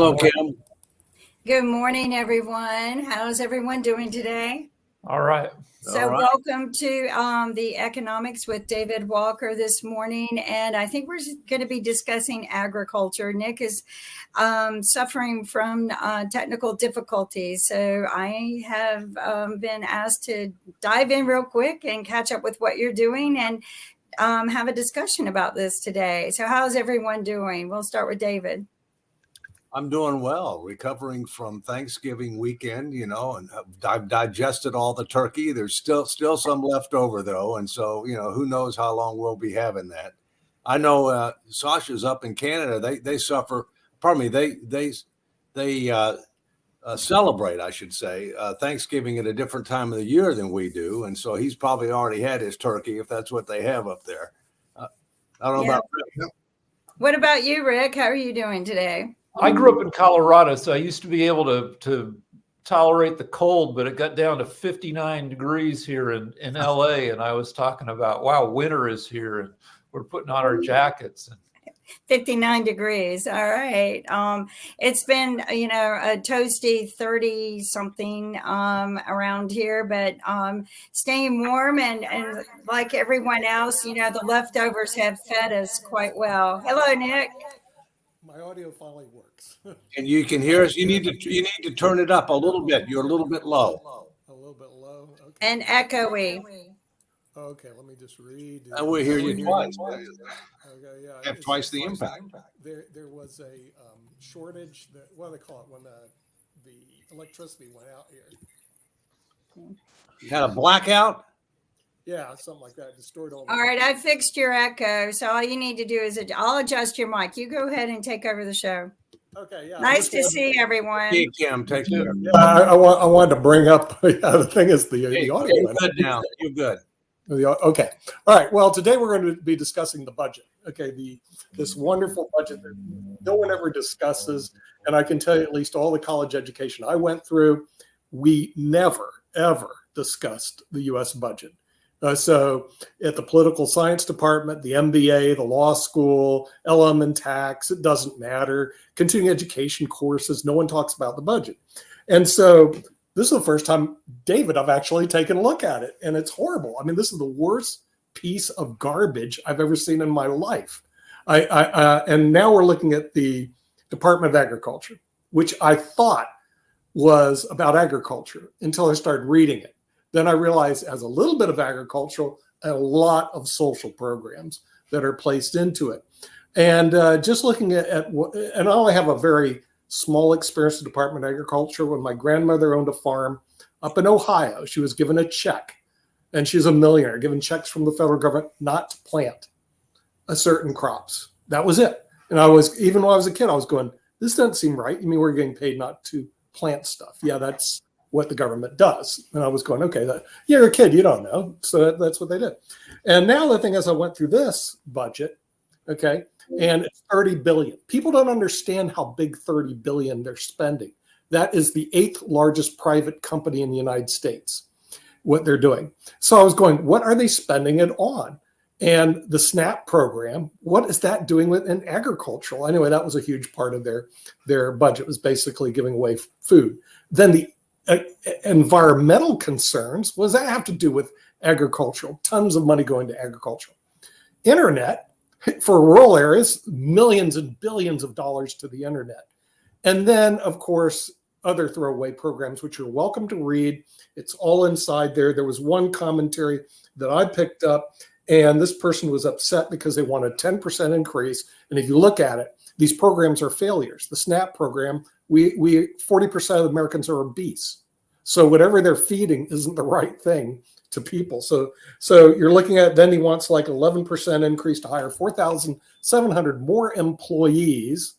Hello, Kim. Good morning, everyone. How's everyone doing today? All right. So, All right. welcome to the Economics with David Walker this morning. And I think we're going to be discussing agriculture. Nick is suffering from technical difficulties. So, I have been asked to dive in real quick and catch up with what you're doing and have a discussion about this today. So, how's everyone doing? We'll start with David. I'm doing well, recovering from Thanksgiving weekend, and I've digested all the turkey. There's still some left over though. And so, who knows how long we'll be having that. I know Sasha's up in Canada. They suffer, pardon me, they celebrate, I should say, Thanksgiving at a different time of the year than we do. And so he's probably already had his turkey if that's what they have up there. I don't know about Rick. What about you, Rick? How are you doing today? I grew up in Colorado, so I used to be able to tolerate the cold, but it got down to 59 degrees here in LA. And I was talking about, wow, winter is here and we're putting on our jackets. 59 degrees. All right. It's been, a toasty 30 something around here, but staying warm and like everyone else, the leftovers have fed us quite well. Hello, Nick. My audio finally works. And you can hear us. You need to turn it up a little bit. You're a little bit low. A little bit low. Okay. And echoey. Okay, let me just read. And we hear you twice. Okay, yeah. Have twice the impact. There was a shortage. What do they call it when the electricity went out here? You had a blackout? Yeah, something like that. Destroyed all. All right, I fixed your echo. So all you need to do is I'll adjust your mic. You go ahead and take over the show. Okay, yeah. Nice to see everyone. Hey, Kim, take care. Yeah, I wanted to bring up. The thing is the audio. You're good now. You're good. Okay. All right. Well, today we're going to be discussing the budget. Okay. This wonderful budget that no one ever discusses. And I can tell you at least all the college education I went through, we never, ever discussed the U.S. budget. So at the political science department, the MBA, the law school, LM and tax, it doesn't matter. Continuing education courses, no one talks about the budget. And so this is the first time, David, I've actually taken a look at it, and it's horrible. I mean, this is the worst piece of garbage I've ever seen in my life. And now we're looking at the Department of Agriculture, which I thought was about agriculture until I started reading it. Then I realized as a little bit of agricultural, a lot of social programs that are placed into it. And just looking at what, and I only have a very small experience in the Department of Agriculture. When my grandmother owned a farm up in Ohio, she was given a check, and she's a millionaire, given checks from the federal government not to plant a certain crops. That was it. And even when I was a kid, I was going, this doesn't seem right. You mean we're getting paid not to plant stuff? Yeah, that's what the government does. And I was going, okay, you're a kid, you don't know. So that's what they did. And now the thing is, I went through this budget, okay, and it's 30 billion. People don't understand how big 30 billion they're spending. That is the 8th largest private company in the United States, what they're doing. So I was going, what are they spending it on? And the SNAP program, what is that doing in agricultural? Anyway, that was a huge part of their budget, was basically giving away food. Then the environmental concerns, what does that have to do with agricultural? Tons of money going to agricultural. Internet, for rural areas, millions and billions of dollars to the internet. And then, of course, other throwaway programs, which you're welcome to read. It's all inside there. There was one commentary that I picked up, and this person was upset because they want a 10% increase. And if you look at it, these programs are failures. The SNAP program, we 40% of Americans are obese. So whatever they're feeding isn't the right thing to people. So you're looking at, then he wants like 11% increase to hire 4,700 more employees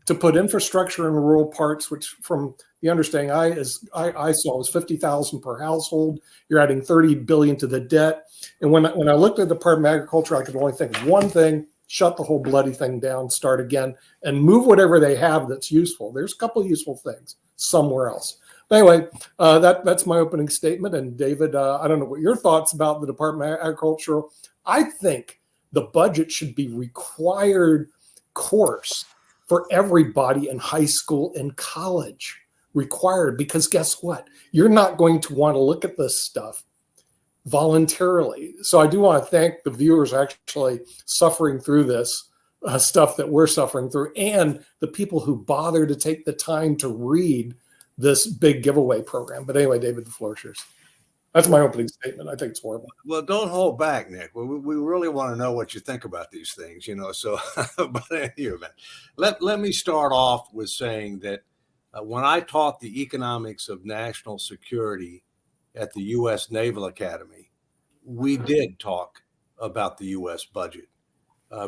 to put infrastructure in rural parts, which from the understanding I saw was 50,000 per household. You're adding 30 billion to the debt. And when I looked at the Department of Agriculture, I could only think of one thing: shut the whole bloody thing down, start again, and move whatever they have that's useful. There's a couple of useful things somewhere else. But anyway, that's my opening statement. And David, I don't know what your thoughts about the Department of Agriculture. I think the budget should be required course for everybody in high school and college, required, because guess what? You're not going to want to look at this stuff voluntarily. So I do want to thank the viewers actually suffering through this stuff that we're suffering through, and the people who bother to take the time to read this big giveaway program. But anyway, David, the floor is yours. That's my opening statement. I think it's horrible. Well, don't hold back, Nick. We really want to know what you think about these things, So, but anyway, let me start off with saying that when I taught the economics of national security at the U.S. Naval Academy, we did talk about the U.S. budget.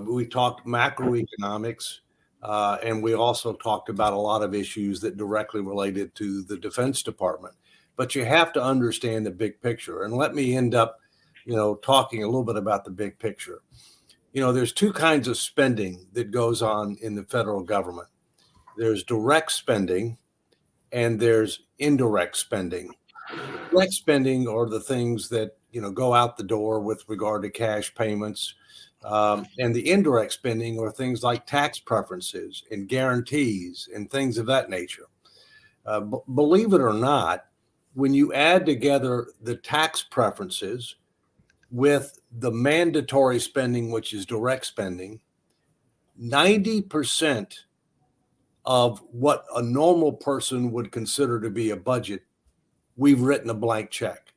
We talked macroeconomics, and we also talked about a lot of issues that directly related to the Defense Department. But you have to understand the big picture. And let me end up, talking a little bit about the big picture. There's two kinds of spending that goes on in the federal government. There's direct spending and there's indirect spending. Direct spending are the things that, go out the door with regard to cash payments. And the indirect spending are things like tax preferences and guarantees and things of that nature. Believe it or not, when you add together the tax preferences with the mandatory spending, which is direct spending, 90% of what a normal person would consider to be a budget, we've written a blank check.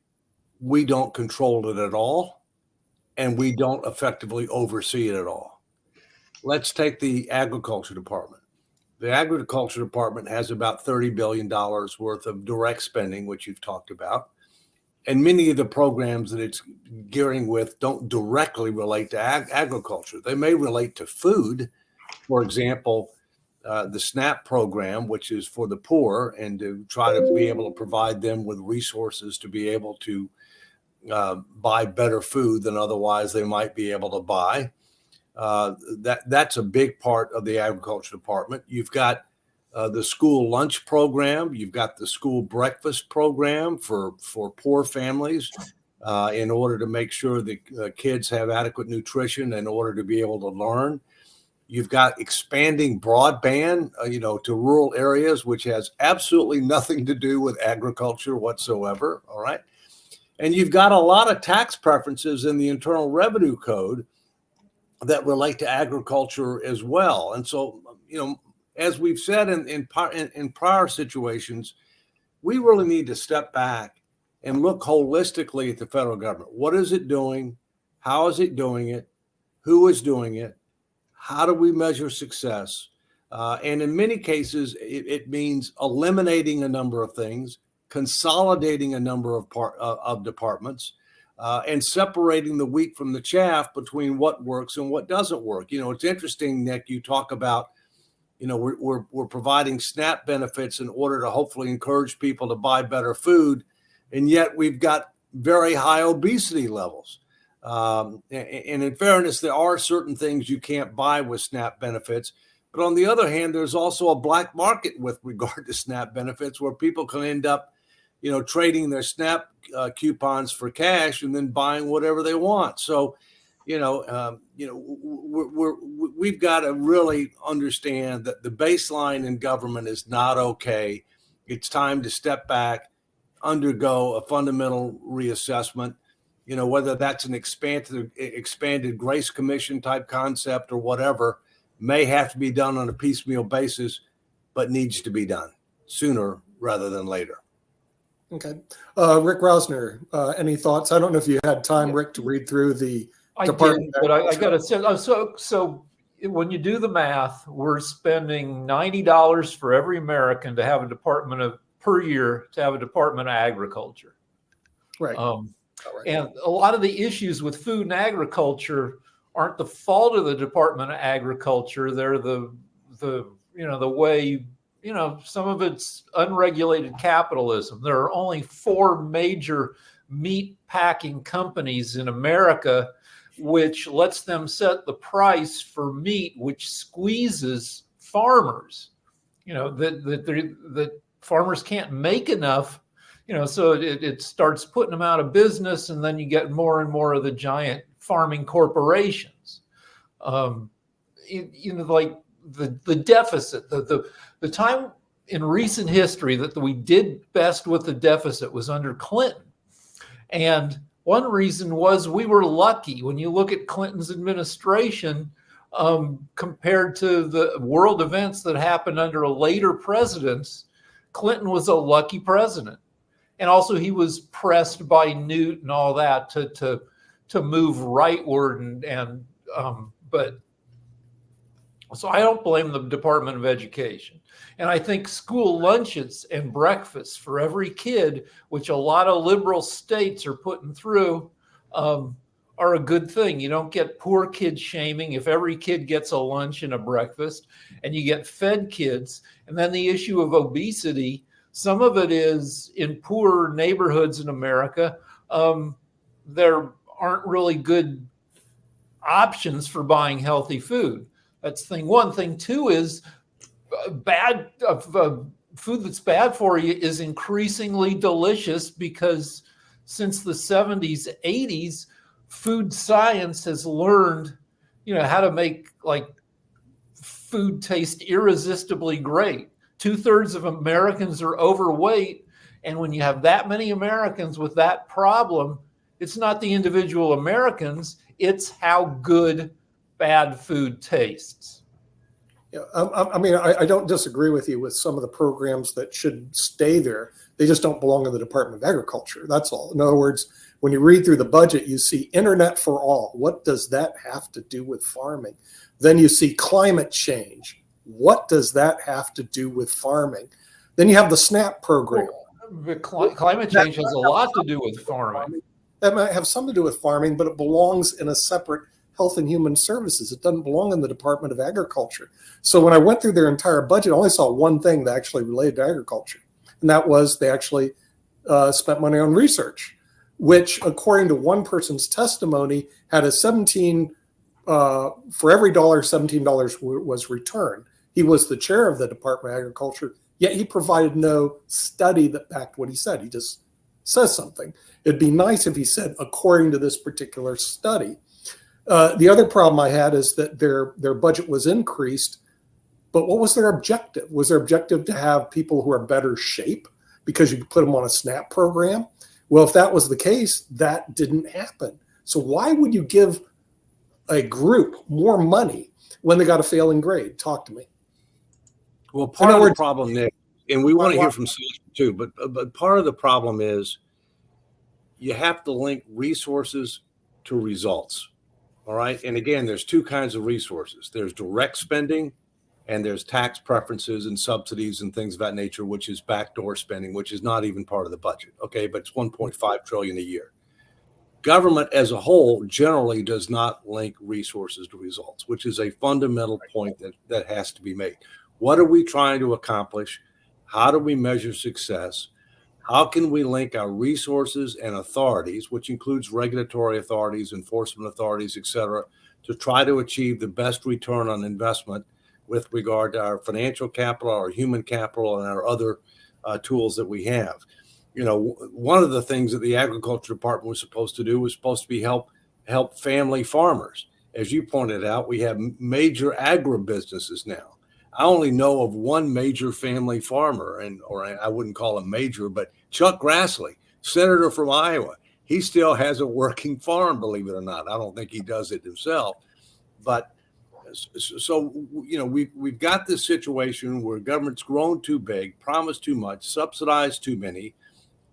We don't control it at all, and we don't effectively oversee it at all. Let's take the agriculture department. The agriculture department has about $30 billion worth of direct spending, which you've talked about. And many of the programs that it's gearing with don't directly relate to agriculture. They may relate to food. For example, the SNAP program, which is for the poor and to try to be able to provide them with resources to be able to buy better food than otherwise they might be able to buy. That's a big part of the agriculture department. You've got the school lunch program. You've got the school breakfast program for poor families in order to make sure that kids have adequate nutrition in order to be able to learn. You've got expanding broadband, to rural areas, which has absolutely nothing to do with agriculture whatsoever. All right. And you've got a lot of tax preferences in the Internal Revenue Code that relate to agriculture as well. And so, as we've said in prior situations, we really need to step back and look holistically at the federal government. What is it doing? How is it doing it? Who is doing it? How do we measure success? And in many cases, it means eliminating a number of things, consolidating a number of departments, and separating the wheat from the chaff between what works and what doesn't work. It's interesting, Nick, you talk about, we're providing SNAP benefits in order to hopefully encourage people to buy better food. And yet we've got very high obesity levels. And in fairness, there are certain things you can't buy with SNAP benefits. But on the other hand, there's also a black market with regard to SNAP benefits where people can end up, trading their SNAP coupons for cash and then buying whatever they want. So, we've got to really understand that the baseline in government is not okay. It's time to step back, undergo a fundamental reassessment. Whether that's an expanded Grace Commission type concept or whatever, may have to be done on a piecemeal basis, but needs to be done sooner rather than later. Okay. Rick Rausner, any thoughts? I don't know if you had time, Rick, to read through the department. But I got to say, so when you do the math, we're spending $90 for every American to have per year to have a Department of Agriculture. Right. And a lot of the issues with food and agriculture aren't the fault of the Department of Agriculture. They're the way, some of it's unregulated capitalism. There are only 4 major meat packing companies in America, which lets them set the price for meat, which squeezes farmers, that farmers can't make enough. So it starts putting them out of business, and then you get more and more of the giant farming corporations. Like the deficit, the time in recent history that we did best with the deficit was under Clinton. And one reason was we were lucky. When you look at Clinton's administration, compared to the world events that happened under later presidents, Clinton was a lucky president. And also he was pressed by Newt and all that to move rightward but so I don't blame the Department of Education. And I think school lunches and breakfasts for every kid, which a lot of liberal states are putting through, are a good thing. You don't get poor kid shaming if every kid gets a lunch and a breakfast, and you get fed kids. And then the issue of obesity, some of it is in poor neighborhoods in America. There aren't really good options for buying healthy food. That's thing one. Thing two is food that's bad for you is increasingly delicious because since the 70s, 80s, food science has learned, how to make like food taste irresistibly great. 2/3 of Americans are overweight. And when you have that many Americans with that problem, it's not the individual Americans, it's how good bad food tastes. Yeah, I don't disagree with you with some of the programs that should stay there. They just don't belong in the Department of Agriculture. That's all. In other words, when you read through the budget, you see internet for all. What does that have to do with farming? Then you see climate change. What does that have to do with farming? Then you have the SNAP program. Climate change has a lot to do with farming. That might have something to do with farming, but it belongs in a separate Health and Human Services. It doesn't belong in the Department of Agriculture. So when I went through their entire budget, I only saw one thing that actually related to agriculture. And that was they actually spent money on research, which according to one person's testimony had a for every dollar, $17 was returned. He was the chair of the Department of Agriculture, yet he provided no study that backed what he said. He just says something. It'd be nice if he said, according to this particular study. The other problem I had is that their budget was increased, but what was their objective? Was their objective to have people who are better shape because you could put them on a SNAP program? Well, if that was the case, that didn't happen. So why would you give a group more money when they got a failing grade? Talk to me. Well, part of the problem, Nick, and we want to hear from Susan too, but part of the problem is you have to link resources to results. All right. And again, there's two kinds of resources. There's direct spending and there's tax preferences and subsidies and things of that nature, which is backdoor spending, which is not even part of the budget. Okay. But it's 1.5 trillion a year. Government as a whole generally does not link resources to results, which is a fundamental point that has to be made. What are we trying to accomplish? How do we measure success? How can we link our resources and authorities, which includes regulatory authorities, enforcement authorities, et cetera, to try to achieve the best return on investment with regard to our financial capital, our human capital, and our other tools that we have? One of the things that the Agriculture Department was supposed to do was supposed to be help family farmers. As you pointed out, we have major agribusinesses now. I only know of one major family farmer, or I wouldn't call him major, but Chuck Grassley, senator from Iowa. He still has a working farm, believe it or not. I don't think he does it himself. But so, we've got this situation where government's grown too big, promised too much, subsidized too many,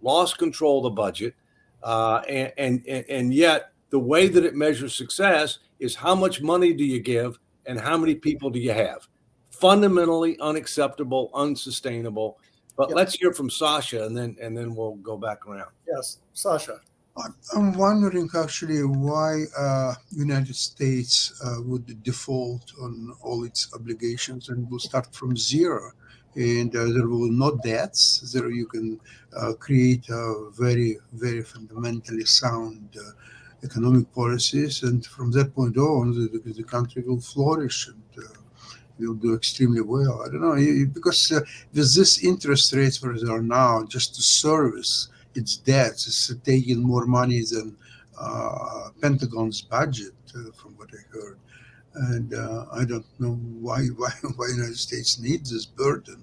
lost control of the budget. And yet the way that it measures success is how much money do you give and how many people do you have? Fundamentally unacceptable, unsustainable. But let's hear from Sasha, and then we'll go back around. Yes, Sasha. I'm wondering actually why United States would default on all its obligations and will start from zero, and there will no debts. There you can create a very, very fundamentally sound economic policies, and from that point on, the country will flourish and will do extremely well. I don't know, because with this interest rates where they are now, just to service its debts, it's taking more money than Pentagon's budget, from what I heard. And I don't know why the United States needs this burden,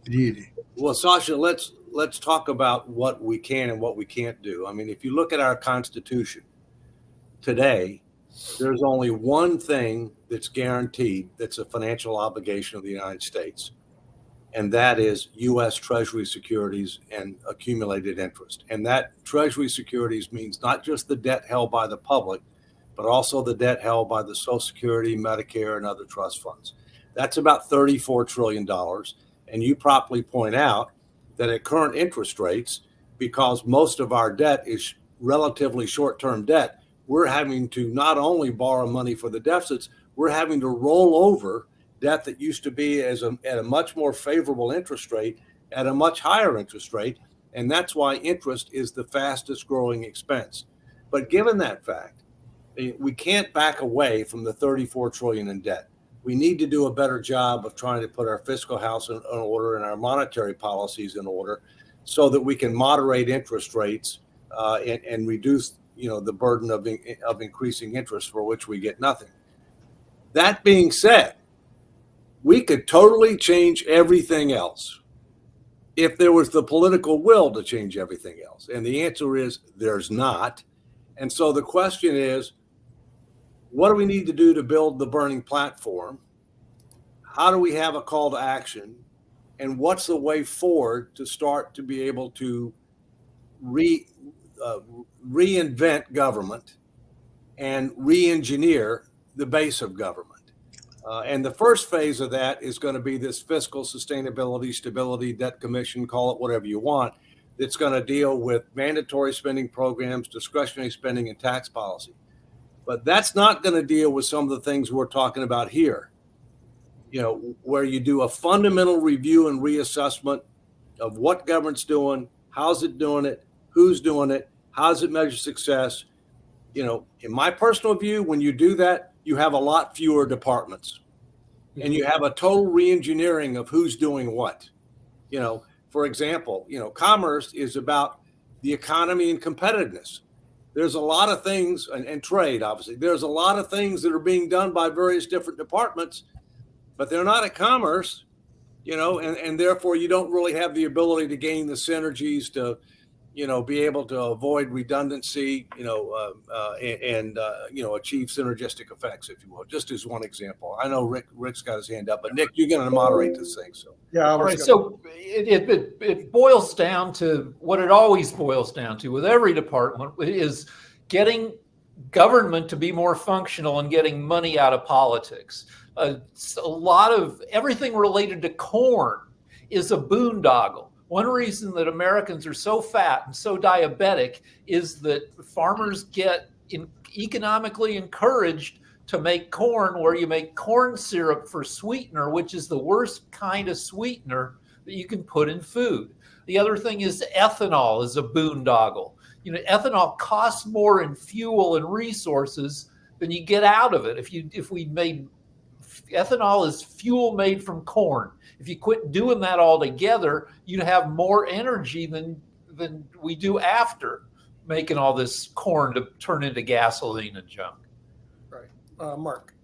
really. Well, Sasha, let's talk about what we can and what we can't do. I mean, if you look at our Constitution today, there's only one thing that's guaranteed that's a financial obligation of the United States, and that is U.S. Treasury securities and accumulated interest. And that Treasury securities means not just the debt held by the public, but also the debt held by the Social Security, Medicare, and other trust funds. That's about $34 trillion. And you properly point out that at current interest rates, because most of our debt is relatively short-term debt, we're having to not only borrow money for the deficits, we're having to roll over debt that used to be at a much more favorable interest rate at a much higher interest rate. And that's why interest is the fastest growing expense. But given that fact, we can't back away from the 34 trillion in debt. We need to do a better job of trying to put our fiscal house in order and our monetary policies in order so that we can moderate interest rates and reduce, the burden of increasing interest for which we get nothing. That being said, we could totally change everything else if there was the political will to change everything else. And the answer is there's not. And so the question is, what do we need to do to build the burning platform? How do we have a call to action? And what's the way forward to start to be able to reinvent government and re-engineer the base of government? And the first phase of that is going to be this fiscal sustainability, stability, debt commission, call it whatever you want, that's going to deal with mandatory spending programs, discretionary spending, and tax policy. But that's not going to deal with some of the things we're talking about here, where you do a fundamental review and reassessment of what government's doing, how's it doing it, who's doing it, how's it measure success. In my personal view, when you do that, you have a lot fewer departments and you have a total re-engineering of who's doing what. For example, commerce is about the economy and competitiveness. There's a lot of things, and trade, obviously, there's a lot of things that are being done by various different departments, but they're not at commerce, and therefore you don't really have the ability to gain the synergies to, be able to avoid redundancy, and achieve synergistic effects, if you will, just as one example. I know Rick's got his hand up, but Nick, you're going to moderate this thing. So. Yeah. All right. So it boils down to what it always boils down to with every department is getting government to be more functional and getting money out of politics. A lot of everything related to corn is a boondoggle. One reason that Americans are so fat and so diabetic is that farmers get economically encouraged to make corn, where you make corn syrup for sweetener, which is the worst kind of sweetener that you can put in food. The other thing is ethanol is a boondoggle. Ethanol costs more in fuel and resources than you get out of it. If we made ethanol is fuel made from corn. If you quit doing that altogether, you'd have more energy than we do after making all this corn to turn into gasoline and junk. Right. Mark.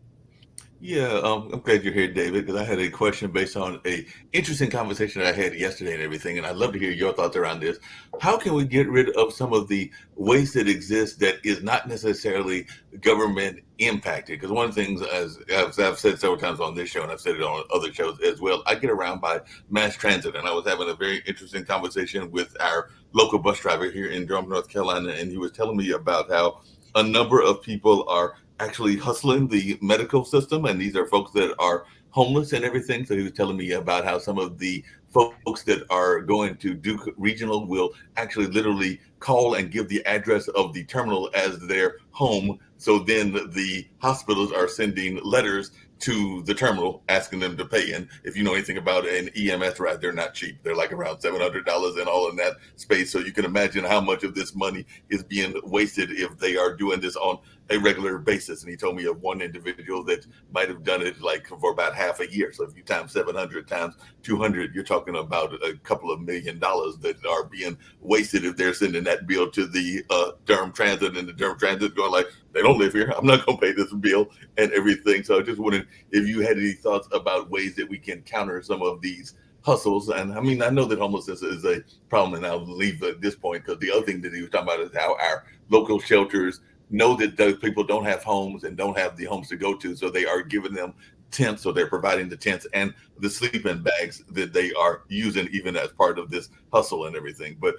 Yeah, I'm glad you're here, David, because I had a question based on a interesting conversation that I had yesterday and everything, and I'd love to hear your thoughts around this. How can we get rid of some of the waste that exists that is not necessarily government impacted? Because one of the things, as I've said several times on this show, and I've said it on other shows as well, I get around by mass transit, and I was having a very interesting conversation with our local bus driver here in Durham, North Carolina, and he was telling me about how a number of people are actually hustling the medical system, and these are folks that are homeless and everything. So he was telling me about how some of the folks that are going to Duke Regional will actually literally call and give the address of the terminal as their home. So then the hospitals are sending letters to the terminal asking them to pay. And if you know anything about an EMS ride, they're not cheap. They're like around $700 and all in that space. So you can imagine how much of this money is being wasted if they are doing this on a regular basis. And he told me of one individual that might have done it like for about half a year. So if you times 700 times 200, you're talking about a couple of $1 million that are being wasted if they're sending that bill to the Durham Transit, and the Durham Transit going like, they don't live here. I'm not going to pay this bill and everything. So I just wondered if you had any thoughts about ways that we can counter some of these hustles. And I mean, I know that homelessness is a problem, and I'll leave at this point, because the other thing that he was talking about is how our local shelters know that those people don't have homes and don't have the homes to go to. So they are giving them tents, so they're providing the tents and the sleeping bags that they are using even as part of this hustle and everything. But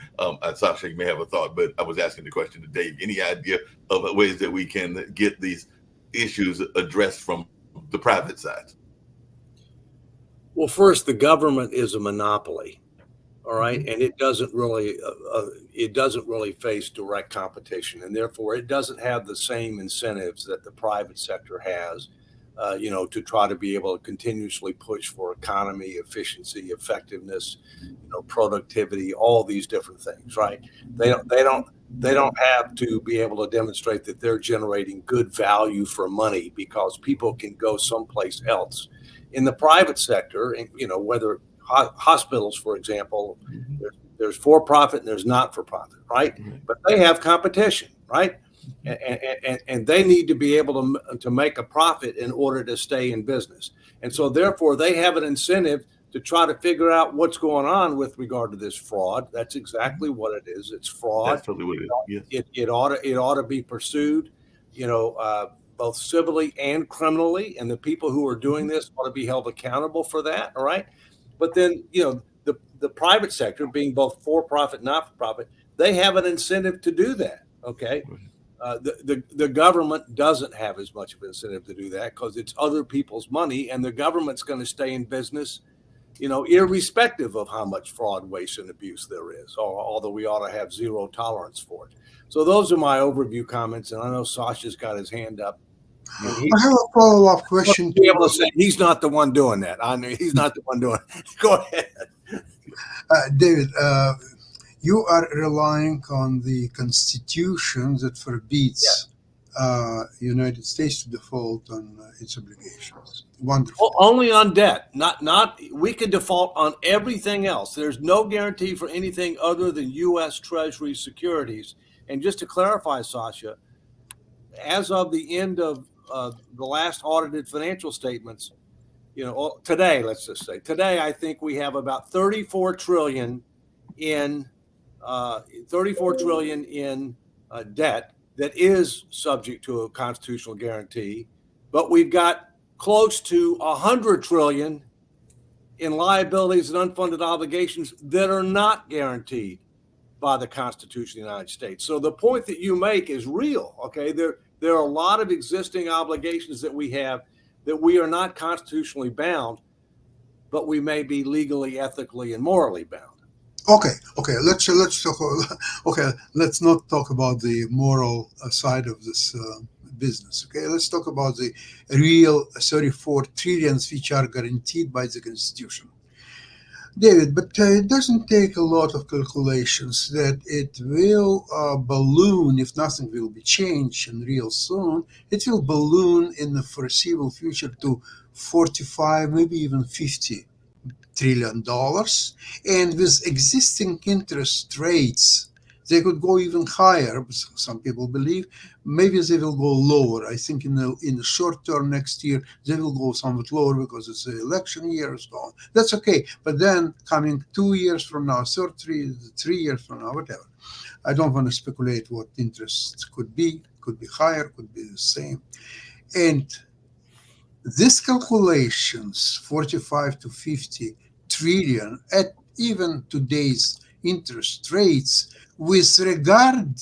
Sasha, you may have a thought, but I was asking the question to Dave. Any idea of ways that we can get these issues addressed from the private side? Well, first, the government is a monopoly, all right, and it doesn't really face direct competition, and therefore it doesn't have the same incentives that the private sector has, to try to be able to continuously push for economy, efficiency, effectiveness, productivity, all these different things, right? They don't have to be able to demonstrate that they're generating good value for money because people can go someplace else. In the private sector, whether hospitals, for example, there's for-profit and there's not-for-profit, right? But they have competition, right? And they need to be able to make a profit in order to stay in business. And so therefore they have an incentive to try to figure out what's going on with regard to this fraud. That's exactly what it is. It's fraud. That's totally what it is. Yes. It ought to be pursued, both civilly and criminally. And the people who are doing this ought to be held accountable for that. All right. But then, the private sector, being both for-profit, not-for-profit, they have an incentive to do that. Okay. The government doesn't have as much of an incentive to do that because it's other people's money, and the government's going to stay in business, irrespective of how much fraud, waste, and abuse there is, although we ought to have zero tolerance for it. So those are my overview comments, and I know Sasha's got his hand up. I have a follow-up question. Be able to say he's not the one doing that. I know he's not the one doing it. Go ahead. David, you are relying on the Constitution that forbids United States to default on its obligations. Wonderful. Well, only on debt. Not. We could default on everything else. There's no guarantee for anything other than U.S. Treasury securities. And just to clarify, Sasha, as of the end of the last audited financial statements, today, let's just say today, I think we have about 34 trillion in debt that is subject to a constitutional guarantee, but we've got close to 100 trillion in liabilities and unfunded obligations that are not guaranteed by the Constitution of the United States. So the point that you make is real. Okay, there are a lot of existing obligations that we have that we are not constitutionally bound, but we may be legally, ethically, and morally bound. Okay. Let's talk. Okay, let's not talk about the moral side of this business. Okay, let's talk about the real 34 trillions which are guaranteed by the Constitution. David, but it doesn't take a lot of calculations that it will balloon, if nothing will be changed and real soon, it will balloon in the foreseeable future to 45, maybe even 50 trillion dollars. And with existing interest rates, they could go even higher. Some people believe maybe they will go lower. I think in the short term next year, they will go somewhat lower because it's an election year and so on. That's okay. But then coming 2 years from now, 3 years from now, whatever. I don't want to speculate what interest could be higher, could be the same. And these calculations, 45 to 50 trillion at even today's interest rates, with regard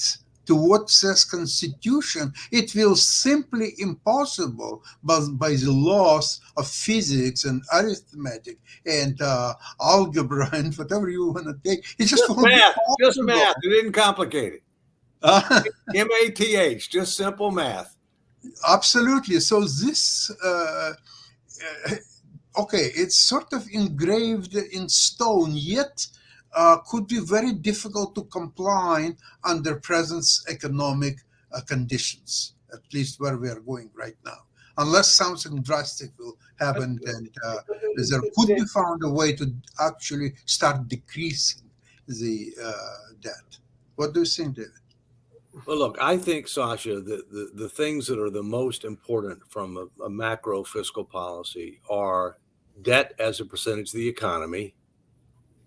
to what says Constitution, it will simply impossible by the laws of physics and arithmetic and algebra and whatever you want to take. It's just math. Just math. It didn't complicate it. MATH, just simple math. Absolutely. So this, it's sort of engraved in stone, yet could be very difficult to comply under present economic conditions, at least where we are going right now, unless something drastic will happen and there could be found a way to actually start decreasing the debt. What do you think, David? Well, look, I think, Sasha, the things that are the most important from a macro fiscal policy are debt as a percentage of the economy.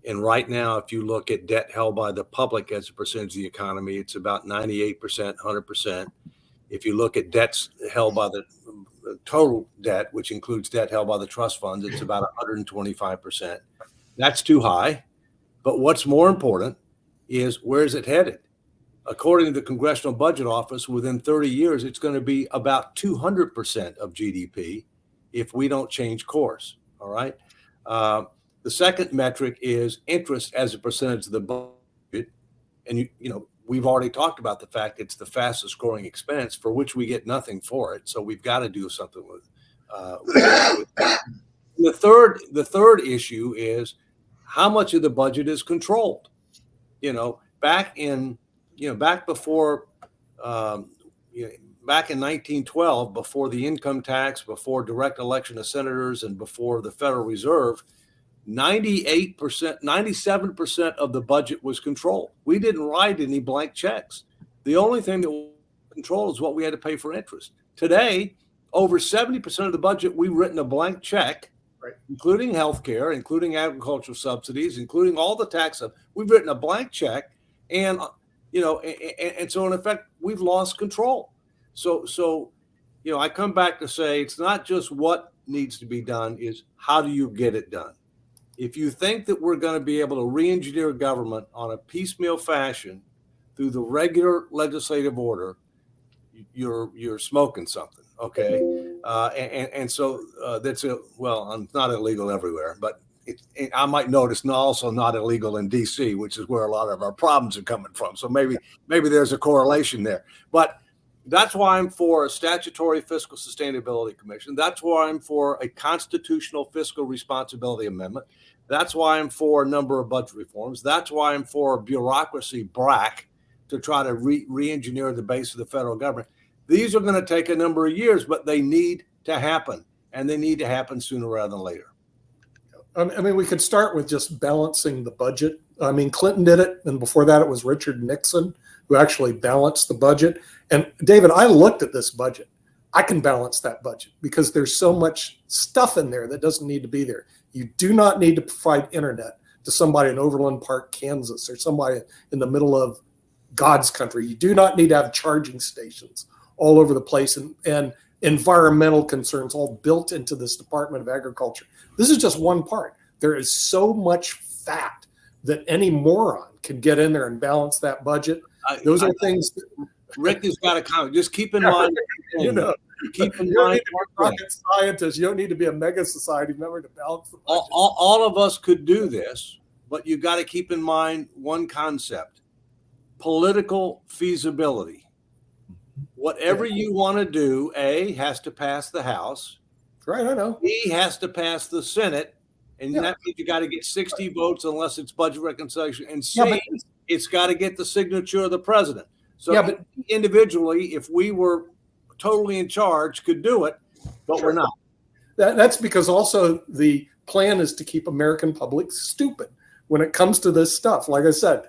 And right now, if you look at debt held by the public as a percentage of the economy, it's about 98%, 100%. If you look at debts held by the total debt, which includes debt held by the trust funds, it's about 125%. That's too high. But what's more important is where is it headed? According to the Congressional Budget Office, within 30 years, it's going to be about 200% of GDP if we don't change course. All right. The second metric is interest as a percentage of the budget. And, we've already talked about the fact it's the fastest growing expense for which we get nothing for it. So we've got to do something with the third issue is how much of the budget is controlled. Back before, back in 1912, before the income tax, before direct election of senators, and before the Federal Reserve, 98%, 97% of the budget was controlled. We didn't write any blank checks. The only thing that was controlled is what we had to pay for interest. Today, over 70% of the budget, we've written a blank check, right, including healthcare, including agricultural subsidies, including all the tax stuff. We've written a blank check, and and so in effect, we've lost control. So I come back to say it's not just what needs to be done, is how do you get it done? If you think that we're going to be able to re-engineer government on a piecemeal fashion through the regular legislative order, you're smoking something, okay? So that's it's not illegal everywhere, but I might notice also not illegal in D.C., which is where a lot of our problems are coming from. So maybe there's a correlation there. But that's why I'm for a statutory fiscal sustainability commission. That's why I'm for a constitutional fiscal responsibility amendment. That's why I'm for a number of budget reforms. That's why I'm for a bureaucracy BRAC to try to re-engineer the base of the federal government. These are going to take a number of years, but they need to happen, and they need to happen sooner rather than later. I mean, we could start with just balancing the budget. I mean, Clinton did it, and before that it was Richard Nixon who actually balanced the budget. And David, I looked at this budget. I can balance that budget because there's so much stuff in there that doesn't need to be there. You do not need to provide internet to somebody in Overland Park, Kansas, or somebody in the middle of God's country. You do not need to have charging stations all over the place and environmental concerns all built into this Department of Agriculture. This is just one part. There is so much fat that any moron can get in there and balance that budget. Those are things that, Rick has got to comment. Just keep in mind, keep in you don't mind, need to be a rocket scientist. You don't need to be a mega society member to balance the budget. all of us could do this, but you got to keep in mind one concept: political feasibility. Whatever you want to do, A, has to pass the House. Right, I know. B, has to pass the Senate. And that means you got to get 60 votes unless it's budget reconciliation. And C, it's got to get the signature of the president. So individually, if we were totally in charge, could do it, but we're not. That's because also the plan is to keep American public stupid when it comes to this stuff. Like I said,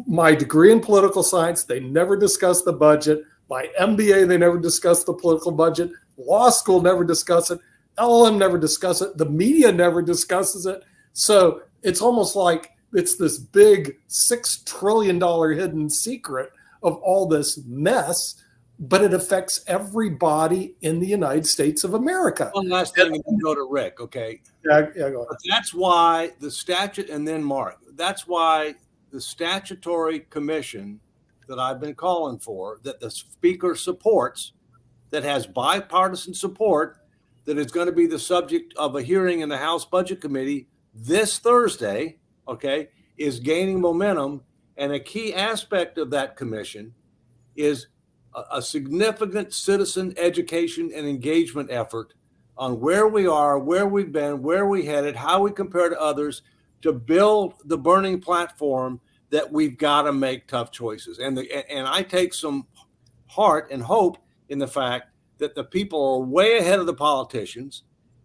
my degree in political science, they never discuss the budget. My MBA, they never discuss the political budget. Law school never discuss it. LLM never discuss it. The media never discusses it. So it's almost like it's this big $6 trillion hidden secret of all this mess, but it affects everybody in the United States of America. One last thing, and then go to Rick, okay? Yeah, go ahead. That's why the statute, and then Mark, that's why the statutory commission that I've been calling for, that the speaker supports, that has bipartisan support, that is going to be the subject of a hearing in the House Budget Committee this Thursday, okay, is gaining momentum. And a key aspect of that commission is a significant citizen education and engagement effort on where we are, where we've been, where we headed, how we compare to others, to build the burning platform that we've got to make tough choices. And I take some heart and hope in the fact that the people are way ahead of the politicians.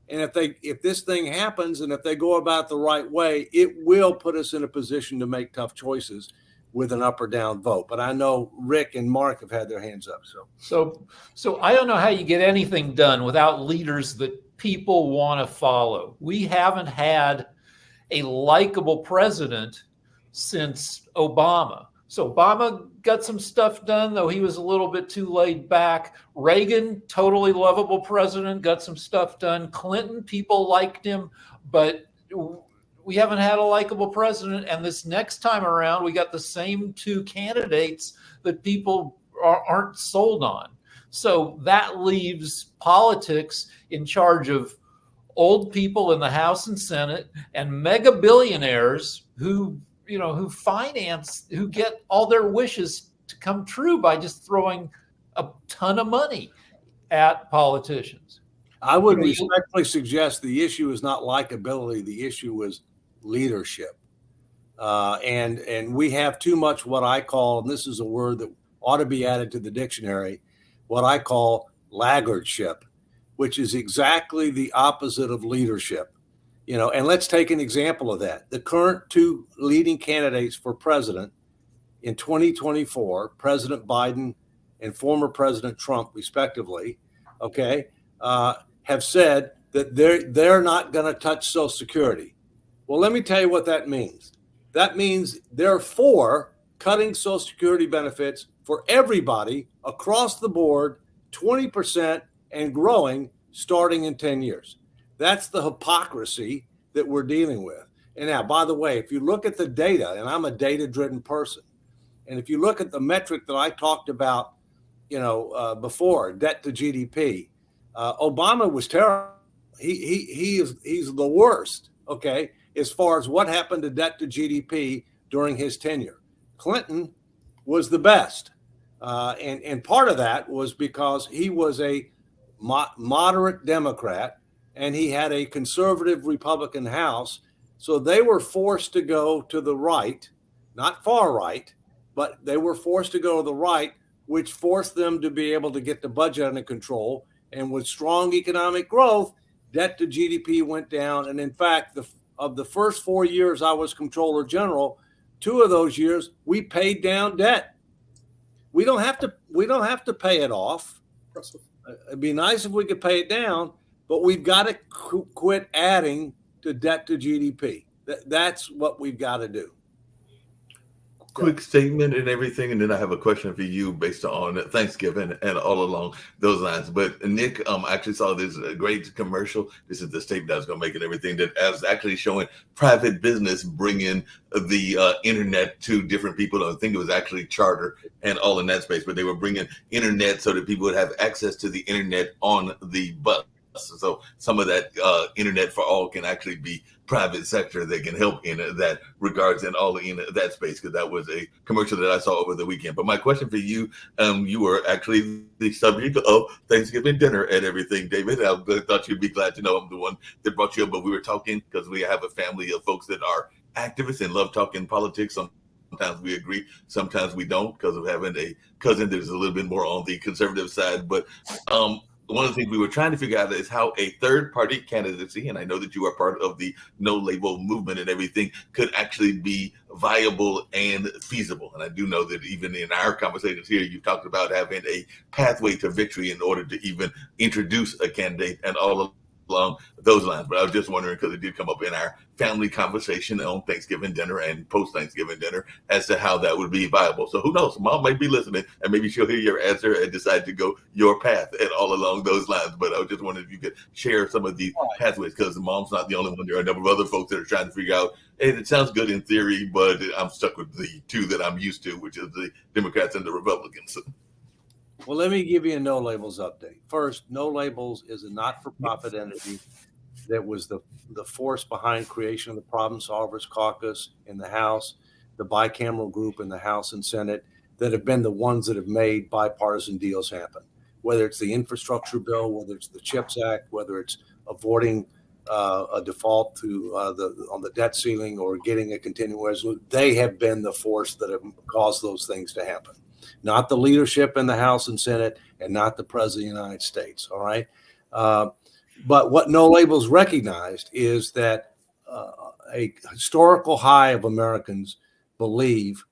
And if this thing happens and if they go about it the right way, it will put us in a position to make tough choices. with an up or down vote. But I know Rick and Mark have had their hands up. So I don't know how you get anything done without leaders that people want to follow. We haven't had a likable president since Obama. So Obama got some stuff done, though he was a little bit too laid back. Reagan, totally lovable president, got some stuff done. Clinton, people liked him, but we haven't had a likable president. And this next time around, we got the same two candidates that people aren't sold on. So that leaves politics in charge of old people in the House and Senate and mega billionaires who get all their wishes to come true by just throwing a ton of money at politicians. I would respectfully suggest the issue is not likability. The issue is leadership. And we have too much what I call, and this is a word that ought to be added to the dictionary, what I call laggardship, which is exactly the opposite of leadership. And let's take an example of that. The current two leading candidates for president in 2024, President Biden and former President Trump, respectively, have said that they're not going to touch Social Security. Well, let me tell you what that means. That means they're for cutting Social Security benefits for everybody across the board, 20% and growing starting in 10 years. That's the hypocrisy that we're dealing with. And now, by the way, if you look at the data, and I'm a data-driven person, and if you look at the metric that I talked about, before, debt to GDP, Obama was terrible. He's the worst, as far as what happened to debt to GDP during his tenure. Clinton was the best. And part of that was because he was a moderate Democrat and he had a conservative Republican House. So they were forced to go to the right, not far right, but they were forced to go to the right, which forced them to be able to get the budget under control. And with strong economic growth, debt to GDP went down. And in fact, of the first 4 years I was Comptroller General, 2 of those years we paid down debt. We don't have to pay it off. It'd be nice if we could pay it down, but we've got to quit adding to debt to GDP. That's what we've got to do. Quick statement and everything, and then I have a question for you based on Thanksgiving and all along those lines. But Nick, I actually saw this great commercial. This is the statement I was going to make and everything, that I was actually showing private business bringing the internet to different people. I think it was actually Charter and all in that space, but they were bringing internet so that people would have access to the internet on the bus. So some of that internet for all can actually be private sector that can help in that regards and all in that space, because that was a commercial that I saw over the weekend. But my question for you, you were actually the subject of Thanksgiving dinner and everything, David. I thought you'd be glad to know I'm the one that brought you up, but we were talking because we have a family of folks that are activists and love talking politics. Sometimes we agree, sometimes we don't, because of having a cousin that's a little bit more on the conservative side. But one of the things we were trying to figure out is how a third-party candidacy, and I know that you are part of the no-label movement and everything, could actually be viable and feasible. And I do know that even in our conversations here, you talked about having a pathway to victory in order to even introduce a candidate and all along those lines. But I was just wondering, because it did come up in our family conversation on Thanksgiving dinner and post-Thanksgiving dinner, as to how that would be viable. So who knows? Mom might be listening, and maybe she'll hear your answer and decide to go your path and all along those lines. But I was just wondering if you could share some of the pathways, because Mom's not the only one. There are a number of other folks that are trying to figure out, hey, it sounds good in theory, but I'm stuck with the two that I'm used to, which is the Democrats and the Republicans. Well, let me give you a No Labels update. First, No Labels is a not-for-profit entity that was the force behind creation of the Problem Solvers Caucus in the House, the bicameral group in the House and Senate, that have been the ones that have made bipartisan deals happen. Whether it's the infrastructure bill, whether it's the CHIPS Act, whether it's avoiding a default to on the debt ceiling or getting a continuing resolution, they have been the force that have caused those things to happen. Not the leadership in the House and Senate, and not the President of the United States. All right. But what No Labels recognized is that a historical high of Americans believe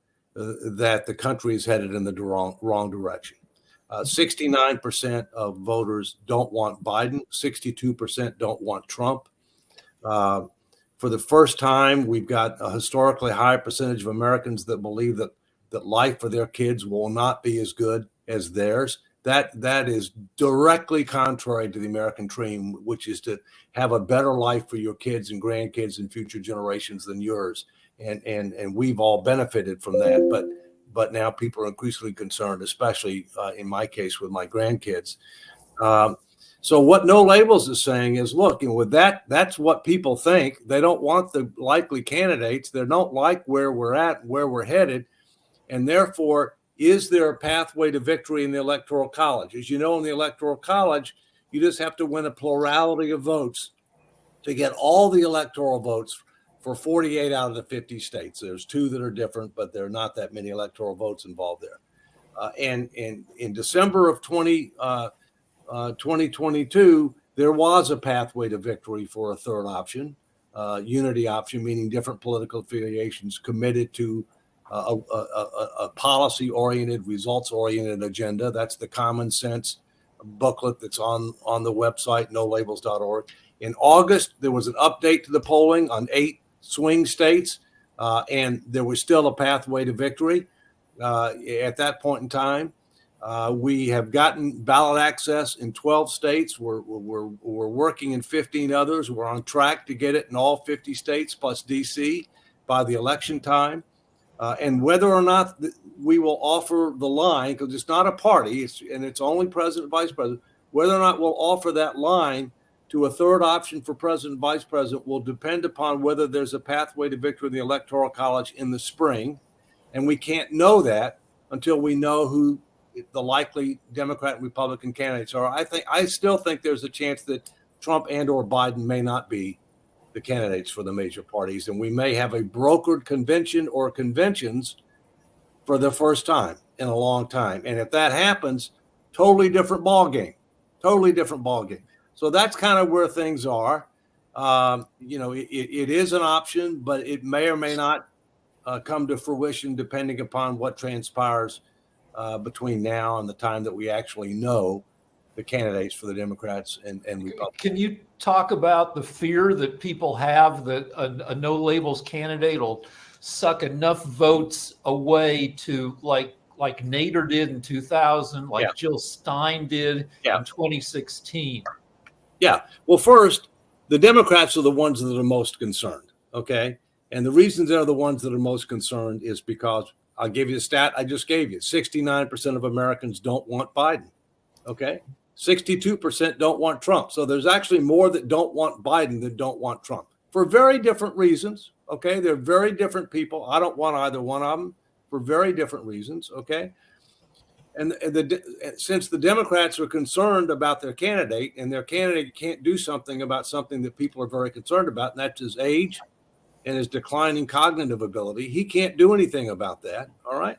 that the country is headed in the wrong direction. 69% of voters don't want Biden. 62% don't want Trump. For the first time, we've got a historically high percentage of Americans that believe that life for their kids will not be as good as theirs. That is directly contrary to the American dream, which is to have a better life for your kids and grandkids and future generations than yours. And we've all benefited from that, but now people are increasingly concerned, especially in my case with my grandkids. So what No Labels is saying is, look, with that's what people think. They don't want the likely candidates. They don't like where we're at, where we're headed, and therefore, is there a pathway to victory in the Electoral College? As you know, in the Electoral College, you just have to win a plurality of votes to get all the electoral votes for 48 out of the 50 states. There's 2 that are different, but there are not that many electoral votes involved there. And in December of 2022, there was a pathway to victory for a third option, unity option, meaning different political affiliations committed to a policy-oriented, results-oriented agenda. That's the common sense booklet that's on the website, nolabels.org. In August, there was an update to the polling on 8 swing states, and there was still a pathway to victory at that point in time. We have gotten ballot access in 12 states. We're working in 15 others. We're on track to get it in all 50 states plus DC by the election time. And whether or not we will offer the line, because it's not a party, it's only president and vice president, whether or not we'll offer that line to a third option for president and vice president will depend upon whether there's a pathway to victory in the Electoral College in the spring. And we can't know that until we know who the likely Democrat and Republican candidates are. I still think there's a chance that Trump and or Biden may not be the candidates for the major parties, and we may have a brokered convention or conventions for the first time in a long time. And if that happens, totally different ball game. So that's kind of where things are. It is an option, but it may or may not come to fruition depending upon what transpires between now and the time that we actually know the candidates for the Democrats and Republicans. Can you talk about the fear that people have that a No Labels candidate will suck enough votes away to like Nader did in 2000, like Jill Stein did in 2016? Yeah. Well, first, the Democrats are the ones that are most concerned. Okay. And the reasons they're the ones that are most concerned is because I'll give you a stat I just gave you. 69% of Americans don't want Biden. Okay. 62% don't want Trump. So there's actually more that don't want Biden than don't want Trump for very different reasons. Okay. They're very different people. I don't want either one of them for very different reasons. Okay. And since the Democrats are concerned about their candidate and their candidate can't do something about something that people are very concerned about, and that's his age and his declining cognitive ability, he can't do anything about that. All right.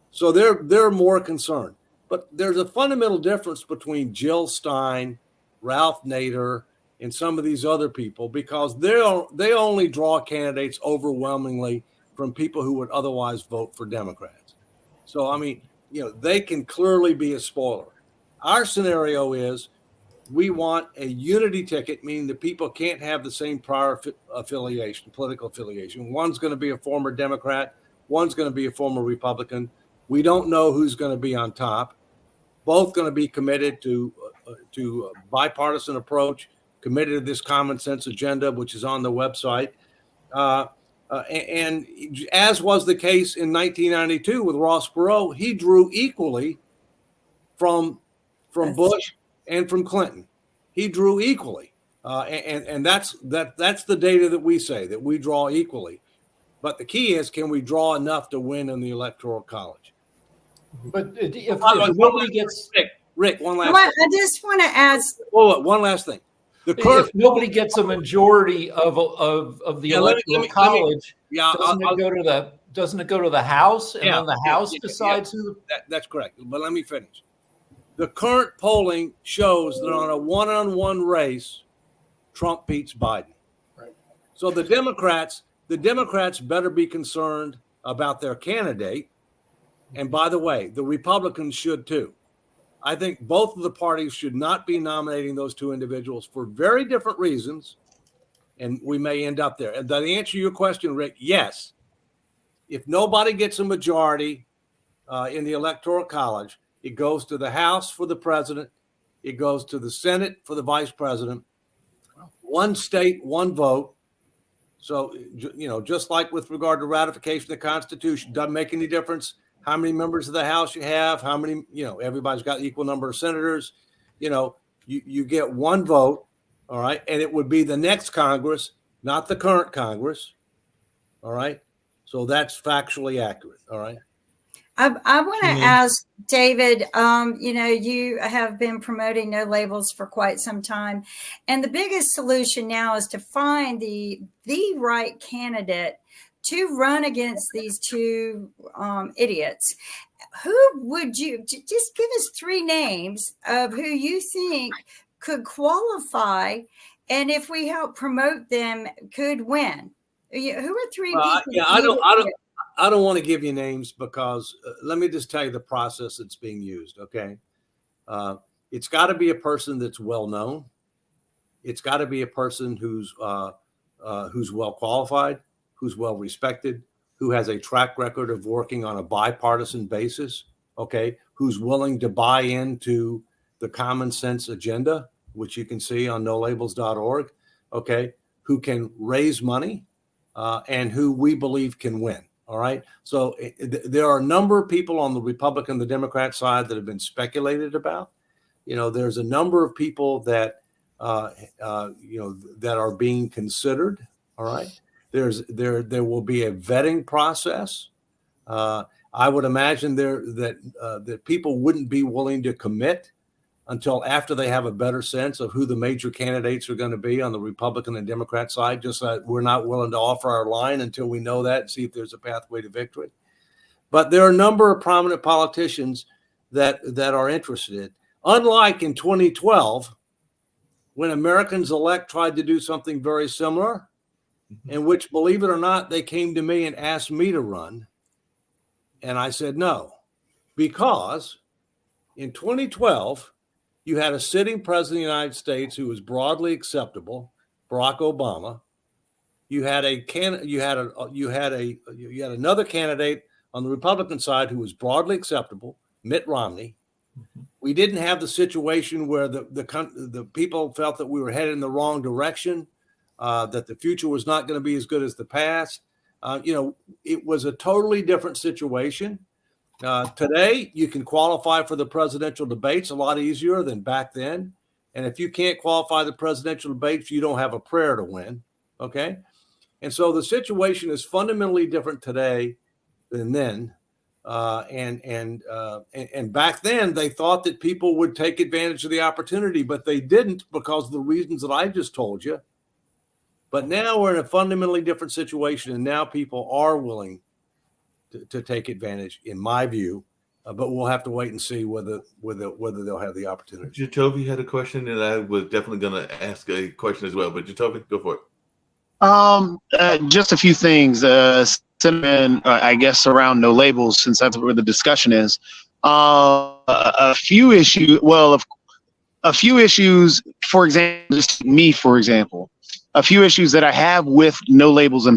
So they're more concerned. But there's a fundamental difference between Jill Stein, Ralph Nader, and some of these other people because they only draw candidates overwhelmingly from people who would otherwise vote for Democrats. So, I mean, they can clearly be a spoiler. Our scenario is we want a unity ticket, meaning the people can't have the same prior affiliation, political affiliation. One's going to be a former Democrat. One's going to be a former Republican. We don't know who's going to be on top. Both going to be committed to a bipartisan approach, committed to this common sense agenda, which is on the website. And as was the case in 1992 with Ross Perot, he drew equally from Bush and from Clinton. He drew equally. And that's the data that we say, that we draw equally. But the key is, can we draw enough to win in the Electoral College? But if nobody gets Rick, one last I just want to ask. One last thing. If nobody gets a majority of the Electoral College, doesn't it go to the House, and then the House decides who? That's correct. But let me finish. The current polling shows that on a one-on-one race, Trump beats Biden. Right. So the Democrats better be concerned about their candidate And by the way, the Republicans should too. I think both of the parties should not be nominating those two individuals for very different reasons. And we may end up there. And to answer your question, Rick, yes. If nobody gets a majority in the Electoral College, it goes to the House for the president. It goes to the Senate for the vice president. One state, one vote. So, just like with regard to ratification of the Constitution, doesn't make any difference how many members of the House you have, how many, everybody's got equal number of senators. You get one vote. All right. And it would be the next Congress, not the current Congress. All right. So that's factually accurate. All right. I want to ask David, you have been promoting no labels for quite some time. And the biggest solution now is to find the right candidate to run against these two idiots. Who would you just give us 3 names of who you think could qualify, and if we help promote them, could win? Who are 3 people? Yeah, I don't want to give you names because let me just tell you the process that's being used. Okay, it's got to be a person that's well known. It's got to be a person who's well qualified, who's well respected, who has a track record of working on a bipartisan basis. Okay, who's willing to buy into the common sense agenda, which you can see on nolabels.org, okay, who can raise money and who we believe can win. All right. So there are a number of people on the Republican, the Democrat side that have been speculated about. There's a number of people that, that are being considered. All right. There will be a vetting process. I would imagine that people wouldn't be willing to commit until after they have a better sense of who the major candidates are going to be on the Republican and Democrat side. Just that we're not willing to offer our line until we know that and see if there's a pathway to victory. But there are a number of prominent politicians that are interested. Unlike in 2012, when Americans-elect tried to do something very similar, in which, believe it or not, they came to me and asked me to run. And I said no, because in 2012, you had a sitting president of the United States who was broadly acceptable, Barack Obama. You had another candidate on the Republican side who was broadly acceptable, Mitt Romney. We didn't have the situation where the people felt that we were headed in the wrong direction, that the future was not going to be as good as the past. It was a totally different situation. Today, you can qualify for the presidential debates a lot easier than back then. And if you can't qualify the presidential debates, you don't have a prayer to win. Okay. And so the situation is fundamentally different today than then. And back then, they thought that people would take advantage of the opportunity, but they didn't because of the reasons that I just told you. But now we're in a fundamentally different situation, and now people are willing to take advantage, in my view. But we'll have to wait and see whether they'll have the opportunity. Jacoby had a question, and I was definitely going to ask a question as well. But Jacoby, go for it. Just a few things, I guess, around no labels, since that's where the discussion is. A few issues. A few issues. For example, just me, for example, a few issues that I have with no labels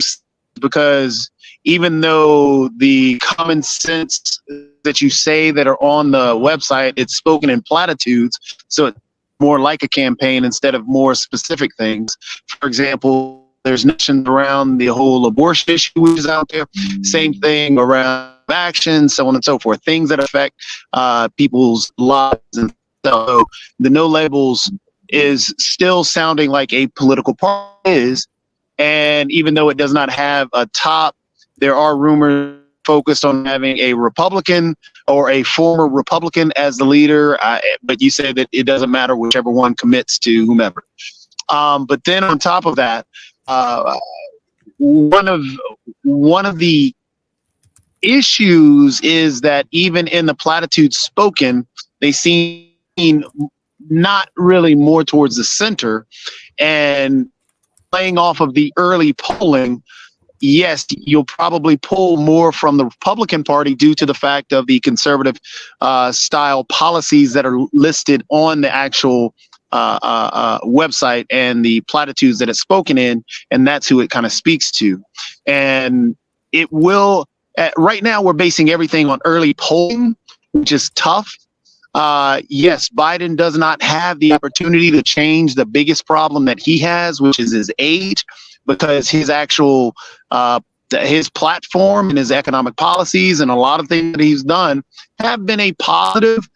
because even though the common sense that you say that are on the website, it's spoken in platitudes, so it's more like a campaign instead of more specific things. For example, there's notions around the whole abortion issue which is out there. Same thing around action, so on and so forth. Things that affect people's lives. And so the no labels is still sounding like a political party is. And even though it does not have a top, there are rumors focused on having a Republican or a former Republican as the leader. But you say that it doesn't matter, whichever one commits to whomever. But then on top of that, one of the issues is that even in the platitudes spoken, they seem not really more towards the center. And playing off of the early polling, yes, you'll probably pull more from the Republican Party due to the fact of the conservative style policies that are listed on the actual website and the platitudes that it's spoken in, and that's who it kind of speaks to. And it will, right now we're basing everything on early polling, which is tough. Yes, Biden does not have the opportunity to change the biggest problem that he has, which is his age, because his actual his platform and his economic policies and a lot of things that he's done have been a positive,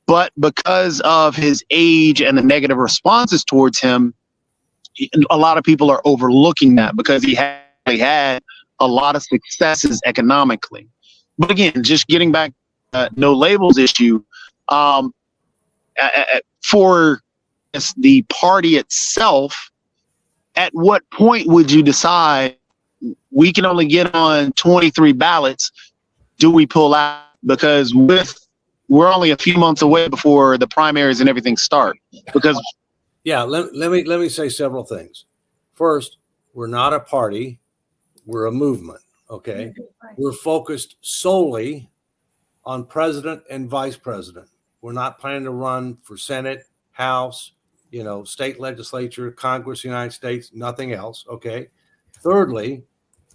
but because of his age and the negative responses towards him, a lot of people are overlooking that because he had a lot of successes economically. But again, just getting back no labels issue, for the party itself, at what point would you decide we can only get on 23 ballots? Do we pull out? Because we're only a few months away before the primaries and everything start. Because let me say several things. First, we're not a party, we're a movement. Okay, we're focused solely on president and vice president. We're not planning to run for Senate, House, state legislature, Congress, United States, nothing else. Okay. Thirdly,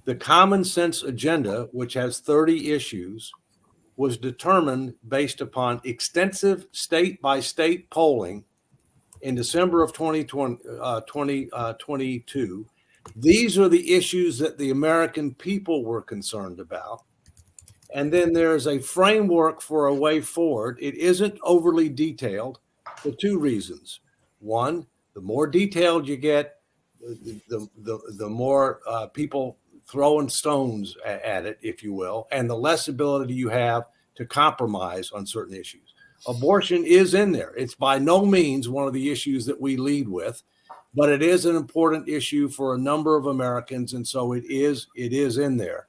the common sense agenda, which has 30 issues, was determined based upon extensive state by state polling in December of 2022. These are the issues that the American people were concerned about. And then there's a framework for a way forward. It isn't overly detailed for two reasons. One, the more detailed you get, the more people throwing stones at it, if you will, and the less ability you have to compromise on certain issues. Abortion is in there. It's by no means one of the issues that we lead with, but it is an important issue for a number of Americans, and so it is in there.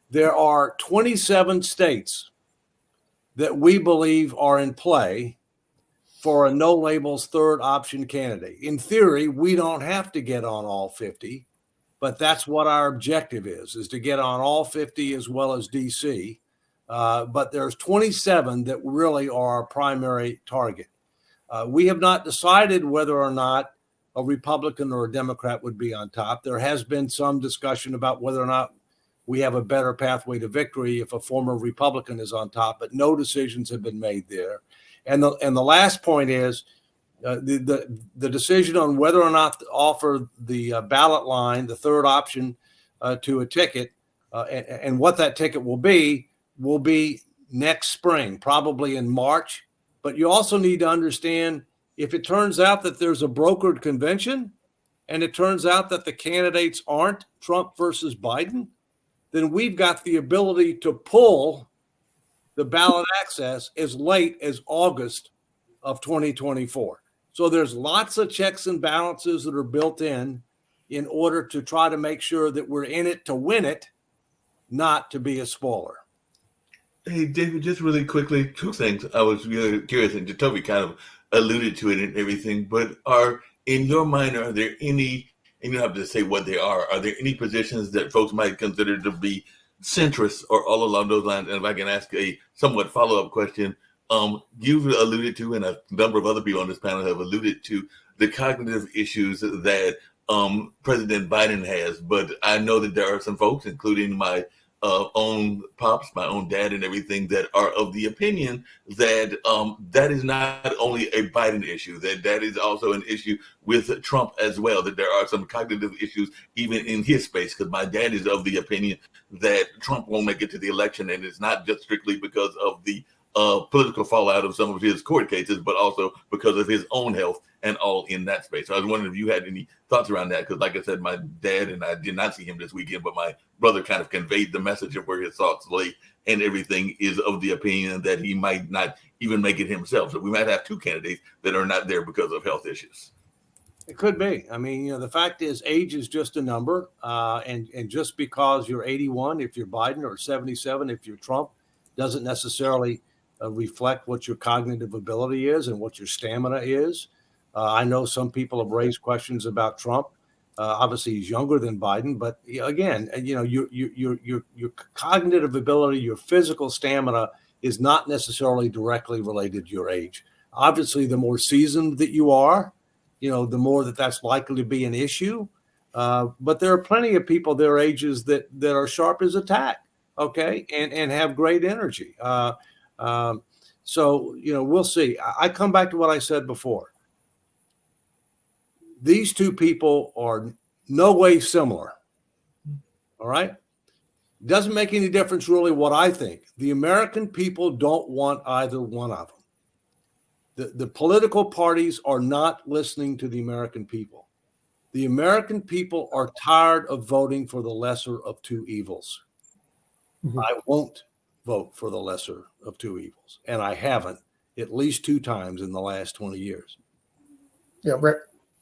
There are 27 states that we believe are in play for a no labels third option candidate. In theory, we don't have to get on all 50, but that's what our objective is to get on all 50 as well as DC. But there's 27 that really are our primary target. We have not decided whether or not a Republican or a Democrat would be on top. There has been some discussion about whether or not we have a better pathway to victory if a former Republican is on top, but no decisions have been made there. And the last point is the decision on whether or not to offer the ballot line, the third option to a ticket, and what that ticket will be next spring, probably in March. But you also need to understand, if it turns out that there's a brokered convention and it turns out that the candidates aren't Trump versus Biden, then we've got the ability to pull the ballot access as late as August of 2024. So there's lots of checks and balances that are built in order to try to make sure that we're in it to win it, not to be a spoiler. Hey, David, just really quickly, two things. I was really curious, and Jacoby kind of alluded to it and everything, but in your mind, are there any, and you don't have to say what they are there any positions that folks might consider to be centrist or all along those lines? And if I can ask a somewhat follow-up question, you've alluded to, and a number of other people on this panel have alluded to, the cognitive issues that President Biden has. But I know that there are some folks, including my own pops, my own dad and everything, that are of the opinion that that is not only a Biden issue, that is also an issue with Trump as well, that there are some cognitive issues even in his space, because my dad is of the opinion that Trump won't make it to the election, and it's not just strictly because of the political fallout of some of his court cases, but also because of his own health and all in that space. So I was wondering if you had any thoughts around that, because like I said, my dad, and I did not see him this weekend, but my brother kind of conveyed the message of where his thoughts lay, and everything is of the opinion that he might not even make it himself. So we might have two candidates that are not there because of health issues. It could be. I mean, the fact is age is just a number. And just because you're 81, if you're Biden, or 77, if you're Trump, doesn't necessarily reflect what your cognitive ability is and what your stamina is. I know some people have raised questions about Trump. Obviously, he's younger than Biden, but again, your cognitive ability, your physical stamina is not necessarily directly related to your age. Obviously, the more seasoned that you are, the more that's likely to be an issue. But there are plenty of people their ages that are sharp as a tack, okay, and have great energy. So we'll see. I come back to what I said before. These two people are no way similar. All right. Doesn't make any difference really what I think. The American people don't want either one of them. The political parties are not listening to the American people. The American people are tired of voting for the lesser of two evils. Mm-hmm. I won't vote for the lesser of two evils, and I haven't at least 2 times in the last 20 years. Yeah, Rick.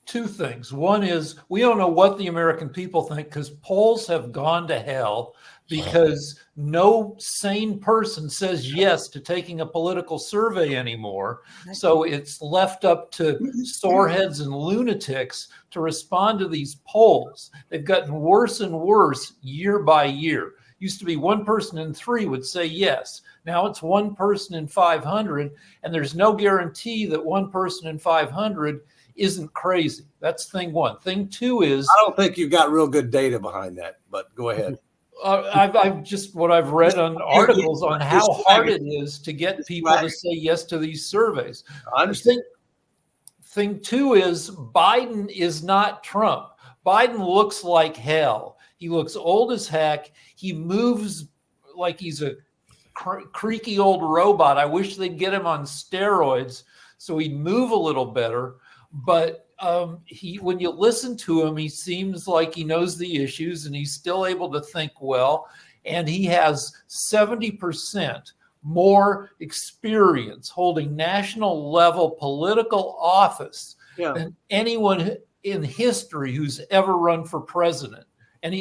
2 things. One is we don't know what the American people think because polls have gone to hell because no sane person says yes to taking a political survey anymore. So it's left up to soreheads and lunatics to respond to these polls. They've gotten worse and worse year by year. Used to be 1 person in 3 would say yes. Now it's 1 person in 500, and there's no guarantee that 1 person in 500 isn't crazy. That's thing 1. Thing 2 is I don't think you've got real good data behind that, but go ahead. I've just what I've read on articles on how hard it is to get people to say yes to these surveys. I understand. Thing 2 is Biden is not Trump. Biden looks like hell. He looks old as heck. He moves like he's a creaky old robot. I wish they'd get him on steroids so he'd move a little better. But when you listen to him, he seems like he knows the issues and he's still able to think well. And he has 70% more experience holding national level political office than anyone in history who's ever run for president. And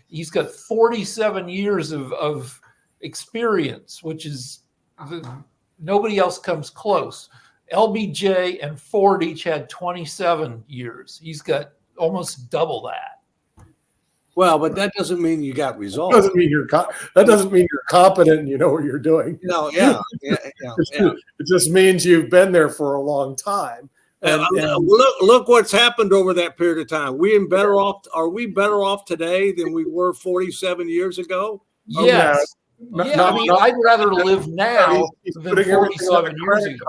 he's got 47 years of experience, which is nobody else comes close. LBJ and Ford each had 27 years. He's got almost double that. Well, but that doesn't mean you got results. That doesn't mean you're competent and you know what you're doing. No, It just means you've been there for a long time. And look what's happened over that period of time. Are we better off today than we were 47 years ago? Yes. I'd rather live now than 47 years ago.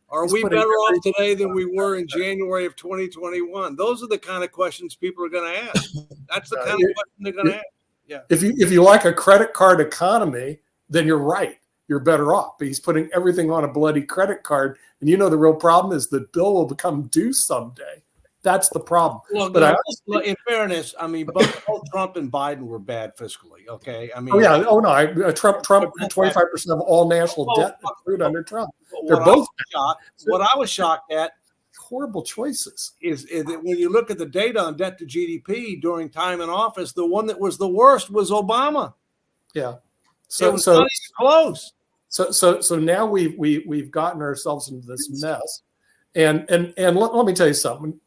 Are we better off today than we were in January of 2021? Those are the kind of questions people are going to ask. That's the kind of question they're going to ask. Yeah. If you like a credit card economy, then you're right. You're better off. But he's putting everything on a bloody credit card. And the real problem is the bill will become due someday. That's the problem. Well, but in fairness, both Trump and Biden were bad fiscally. Okay, Trump 25% of all national debt accrued under Trump. They're both shocked. What I was shocked at, horrible choices, is that when you look at the data on debt to GDP during time in office, the one that was the worst was Obama. Yeah, so it was not even close. So now we've gotten ourselves into this mess, and let me tell you something.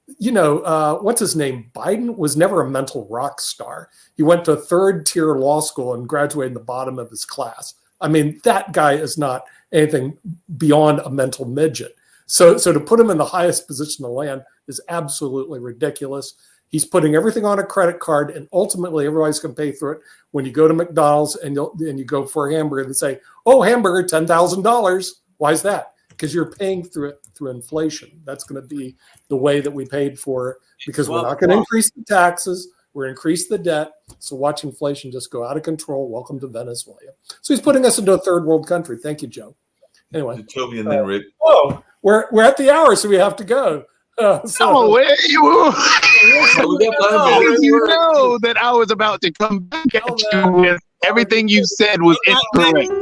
What's his name? Biden was never a mental rock star. He went to 3rd-tier law school and graduated in the bottom of his class. That guy is not anything beyond a mental midget. So to put him in the highest position in the land is absolutely ridiculous. He's putting everything on a credit card, and ultimately everybody's going to pay through it. When you go to McDonald's and you go for a hamburger, they say, "Oh, hamburger, $10,000." Why is that? Because you're paying through inflation. That's going to be the way that we paid for it, because we're not going to increase the taxes. We're going to increase the debt. So watch inflation just go out of control. Welcome to Venezuela. So he's putting us into a 3rd world country. Thank you, Joe. Anyway. Toby and then Rick. We're at the hour, so we have to go. Where you know that I was about to come back at you with everything you said was incorrect.